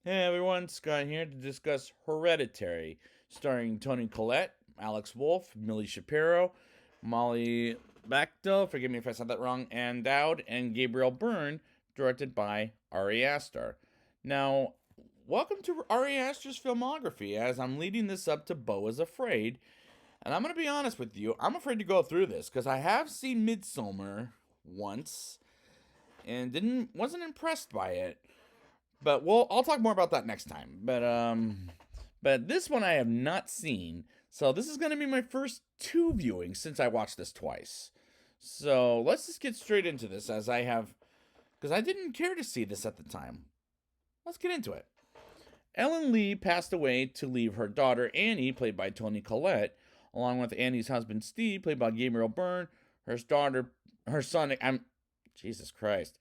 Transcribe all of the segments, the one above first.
Hey everyone, Scott here to discuss Hereditary, starring Toni Collette, Alex Wolff, Millie Shapiro, Molly Bechtel, forgive me if I said that wrong, Ann Dowd, and Gabriel Byrne, directed by Ari Aster. Now, welcome to Ari Aster's filmography, as I'm leading this up to Beau is Afraid, and I'm going to be honest with you, I'm afraid to go through this, because I have seen Midsommar once, and wasn't impressed by it. But I'll talk more about that next time. But this one I have not seen, so this is going to be my first two viewings since I watched this twice. So let's just get straight into this, as I have, because I didn't care to see this at the time. Let's get into it. Ellen Lee passed away to leave her daughter Annie, played by Toni Collette, along with Annie's husband Steve, played by Gabriel Byrne, her son, Jesus Christ,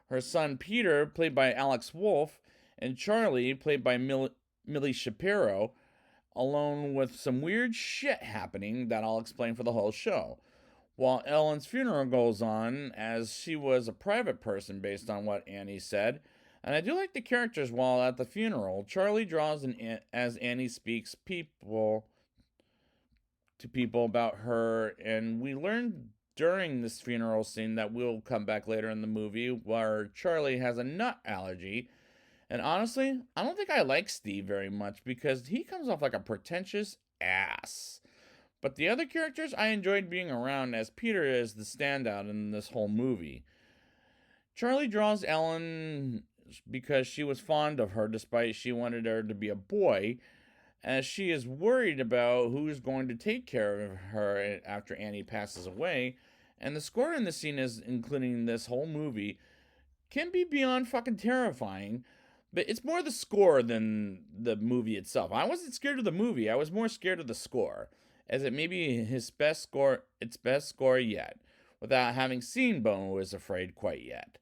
her son Peter, played by Alex Wolff, and Charlie, played by Millie Shapiro, along with some weird shit happening that I'll explain for the whole show. While Ellen's funeral goes on, as she was a private person based on what Annie said, and I do like the characters while at the funeral. Charlie draws as Annie speaks people about her, and we learn during this funeral scene that will come back later in the movie where Charlie has a nut allergy. And honestly, I don't think I like Steve very much because he comes off like a pretentious ass. But the other characters I enjoyed being around, as Peter is the standout in this whole movie. Charlie draws Ellen because she was fond of her despite she wanted her to be a boy, as she is worried about who's going to take care of her after Annie passes away. And the score in the scene is, including this whole movie, can be beyond fucking terrifying. But it's more the score than the movie itself. I wasn't scared of the movie. I was more scared of the score, as it may be its best score yet, without having seen Beau is Afraid quite yet.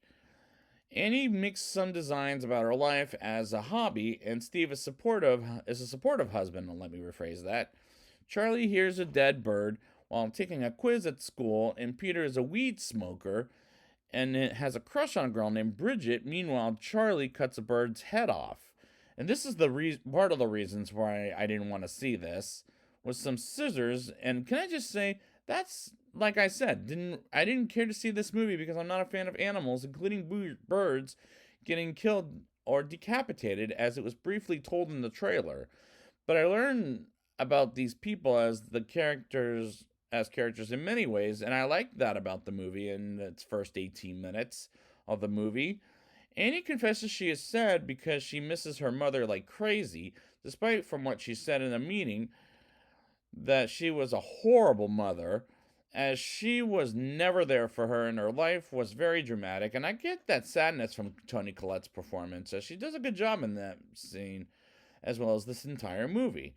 Annie makes some designs about her life as a hobby, and Steve is a supportive husband. Let me rephrase that. Charlie hears a dead bird while taking a quiz at school, and Peter is a weed smoker and it has a crush on a girl named Bridget. Meanwhile, Charlie cuts a bird's head off. And this is part of the reasons why I didn't want to see this, with some scissors. And can I just say, that's, like I said, I didn't care to see this movie because I'm not a fan of animals, including birds, getting killed or decapitated, as it was briefly told in the trailer. But I learned about these people as characters in many ways, and I like that about the movie in its first 18 minutes of the movie. Annie confesses she is sad because she misses her mother like crazy, despite from what she said in a meeting that she was a horrible mother, as she was never there for her and her life was very dramatic. And I get that sadness from Toni Collette's performance, as she does a good job in that scene, as well as this entire movie.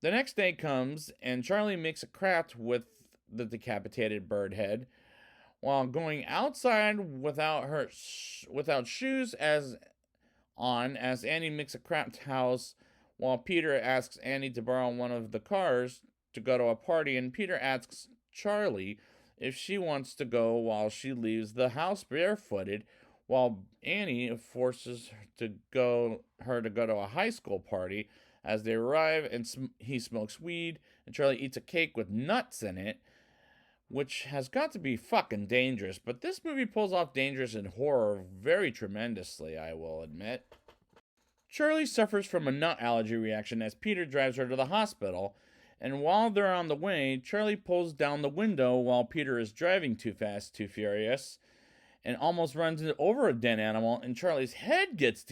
The next day comes, and Charlie makes a craft with the decapitated bird head while going outside without shoes as Annie makes a craft house, while Peter asks Annie to borrow one of the cars to go to a party, and Peter asks Charlie if she wants to go while she leaves the house barefooted, while Annie forces her to go to a high school party. As they arrive, and he smokes weed, and Charlie eats a cake with nuts in it, which has got to be fucking dangerous. But this movie pulls off dangerous and horror very tremendously, I will admit. Charlie suffers from a nut allergy reaction as Peter drives her to the hospital, and while they're on the way, Charlie pulls down the window while Peter is driving too fast, too furious, and almost runs over a dead animal, and Charlie's head gets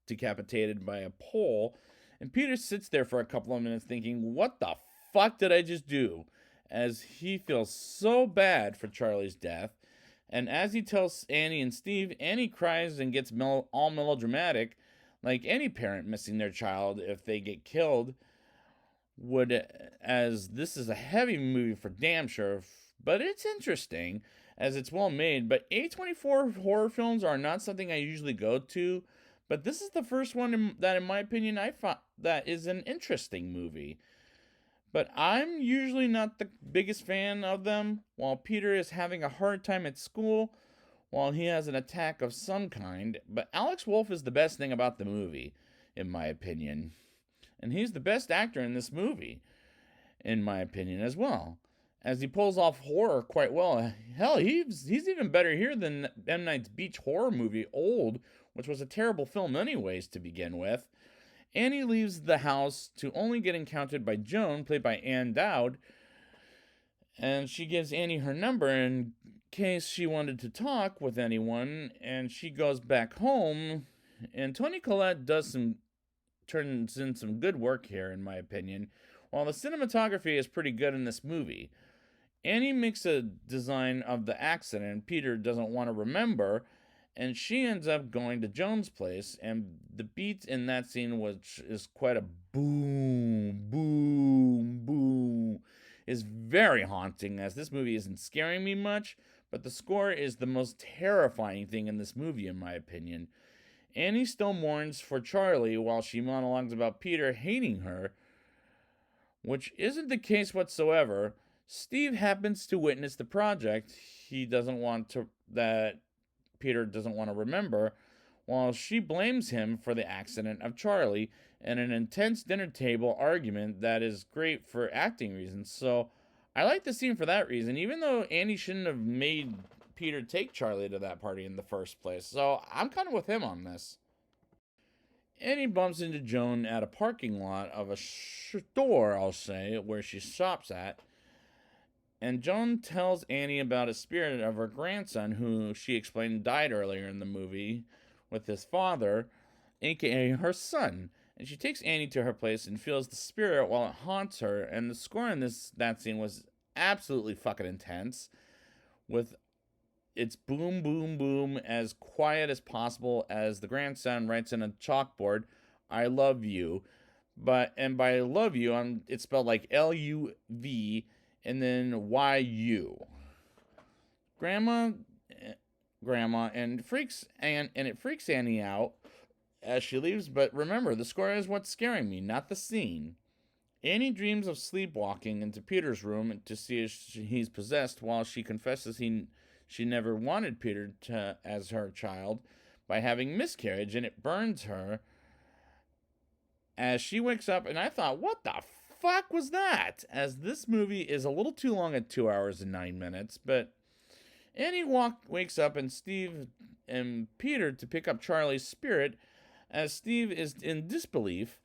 decapitated by a pole, and Peter sits there for a couple of minutes thinking, what the fuck did I just do? As he feels so bad for Charlie's death. And as he tells Annie and Steve, Annie cries and gets all melodramatic, like any parent missing their child if they get killed would, as this is a heavy movie for damn sure, but it's interesting as it's well made. But A24 horror films are not something I usually go to, but this is the first one that, in my opinion, I thought that is an interesting movie. But I'm usually not the biggest fan of them. While Peter is having a hard time at school, while he has an attack of some kind, but Alex Wolff is the best thing about the movie, in my opinion. And he's the best actor in this movie, in my opinion, as well. As he pulls off horror quite well. Hell, he's even better here than M. Night's Beach horror movie, Old, which was a terrible film, anyways, to begin with. Annie leaves the house to only get encountered by Joan, played by Ann Dowd, and she gives Annie her number in case she wanted to talk with anyone, and she goes back home. And Toni Collette turns in some good work here, in my opinion, while the cinematography is pretty good in this movie. Annie makes a design of the accident Peter doesn't want to remember, and she ends up going to Joan's place, and the beat in that scene, which is quite a boom, boom, boom, is very haunting, as this movie isn't scaring me much, but the score is the most terrifying thing in this movie, in my opinion. Annie still mourns for Charlie while she monologues about Peter hating her, which isn't the case whatsoever. Steve happens to witness the project that Peter doesn't want to remember, while she blames him for the accident of Charlie in an intense dinner table argument that is great for acting reasons. So I like the scene for that reason, even though Annie shouldn't have made Peter take Charlie to that party in the first place. So I'm kind of with him on this. Annie bumps into Joan at a parking lot of a store, I'll say, where she shops at. And Joan tells Annie about a spirit of her grandson, who she explained died earlier in the movie with his father, aka her son. And she takes Annie to her place and feels the spirit while it haunts her. And the score in that scene was absolutely fucking intense, with its boom, boom, boom as quiet as possible as the grandson writes in a chalkboard, "I love you." And by "love you," it's spelled like Luv and then YU. Grandma, grandma, and it freaks Annie out as she leaves. But remember, the score is what's scaring me, not the scene. Annie dreams of sleepwalking into Peter's room to see if he's possessed, while she confesses she never wanted Peter as her child by having miscarriage, and it burns her as she wakes up. And I thought, what the fuck was that? As this movie is a little too long at 2 hours and 9 minutes, but Annie wakes up and Steve and Peter to pick up Charlie's spirit, as Steve is in disbelief.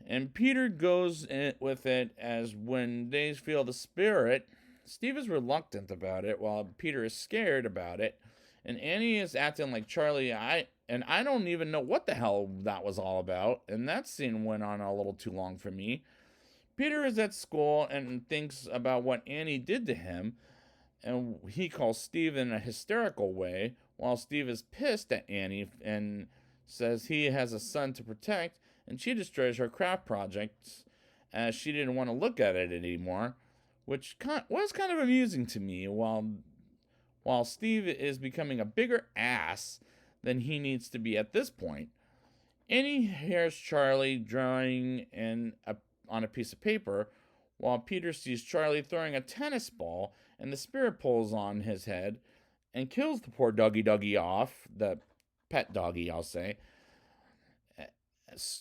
And Peter goes with it, as when they feel the spirit, Steve is reluctant about it, while Peter is scared about it. And Annie is acting like Charlie. I don't even know what the hell that was all about. And that scene went on a little too long for me. Peter is at school and thinks about what Annie did to him, and he calls Steve in a hysterical way, while Steve is pissed at Annie and says he has a son to protect, and she destroys her craft projects as she didn't want to look at it anymore, which was kind of amusing to me, while Steve is becoming a bigger ass than he needs to be at this point. Annie hears Charlie drawing on a piece of paper, while Peter sees Charlie throwing a tennis ball, and the spirit pulls on his head and kills the poor doggy off, the pet doggy, I'll say,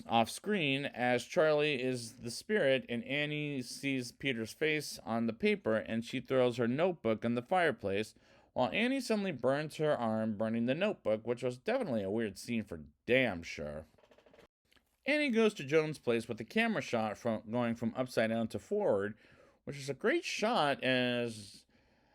off screen, as Charlie is the spirit, and Annie sees Peter's face on the paper, and she throws her notebook in the fireplace, while Annie suddenly burns her arm, burning the notebook, which was definitely a weird scene for damn sure. Annie goes to Joan's place with the camera shot going from upside down to forward, which is a great shot. As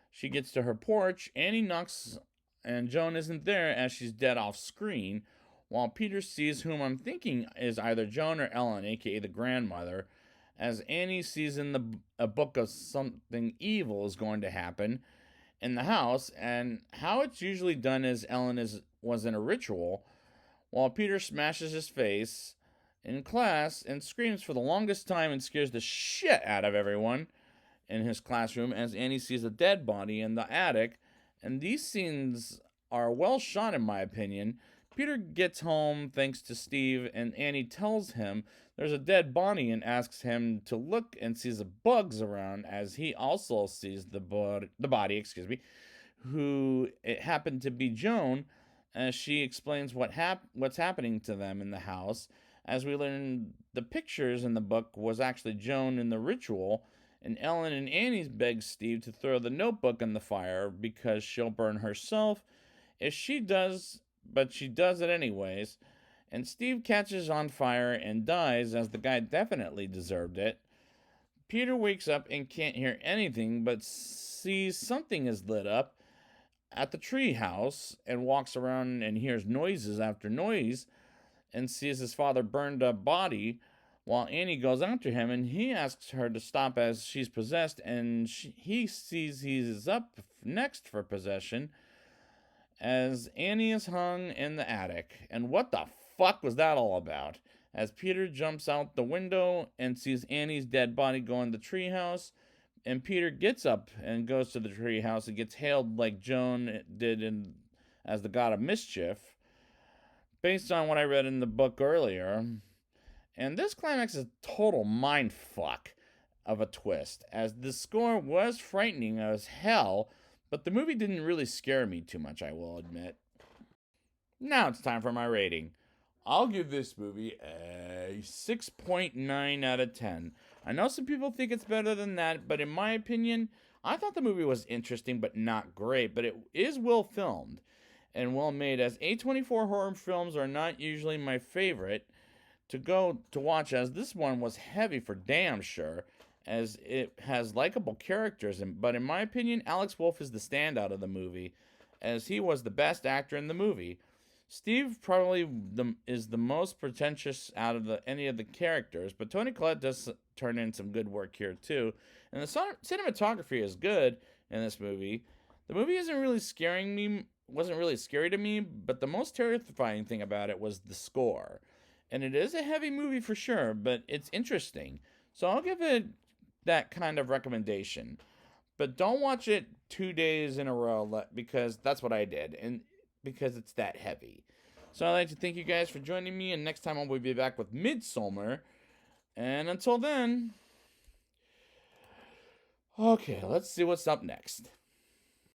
she gets to her porch, Annie knocks, and Joan isn't there, as she's dead off screen, while Peter sees whom I'm thinking is either Joan or Ellen, aka the grandmother, as Annie sees in a book of something evil is going to happen in the house. And how it's usually done is Ellen was in a ritual, while Peter smashes his face in class and screams for the longest time and scares the shit out of everyone in his classroom, as Annie sees a dead body in the attic. And these scenes are well shot, in my opinion. Peter gets home thanks to Steve, and Annie tells him there's a dead body and asks him to look, and sees bugs around, as he also sees the body, who it happened to be Joan, as she explains what's happening to them in the house. As we learn, the pictures in the book was actually Joan in the ritual, and Ellen and Annie's beg Steve to throw the notebook in the fire because she'll burn herself if she does, but she does it anyways. And Steve catches on fire and dies, as the guy definitely deserved it. Peter wakes up and can't hear anything but sees something is lit up at the tree house and walks around and hears noises after noise and sees his father burned up body, while Annie goes after him and he asks her to stop as she's possessed, and he sees he's up next for possession as Annie is hung in the attic. And what the fuck was that all about? As Peter jumps out the window and sees Annie's dead body go in the treehouse, and Peter gets up and goes to the treehouse and gets hailed like Joan did in as the god of mischief, based on what I read in the book earlier. And this climax is a total mind fuck of a twist, as the score was frightening as hell, but the movie didn't really scare me too much, I will admit. Now it's time for my rating. I'll give this movie a 6.9 out of 10. I know some people think it's better than that, but in my opinion, I thought the movie was interesting but not great, but it is well filmed and well made, as A24 horror films are not usually my favorite to go to watch, as this one was heavy for damn sure, as it has likable characters, but in my opinion, Alex Wolff is the standout of the movie, as he was the best actor in the movie. Steve probably is the most pretentious out of any of the characters, but Toni Collette does turn in some good work here too, and the cinematography is good in this movie. The movie wasn't really scary to me, but the most terrifying thing about it was the score. And it is a heavy movie for sure, but it's interesting. So I'll give it that kind of recommendation. But don't watch it 2 days in a row, because that's what I did, and because it's that heavy. So I'd like to thank you guys for joining me, and next time I will be back with Midsommar. And until then, okay, let's see what's up next.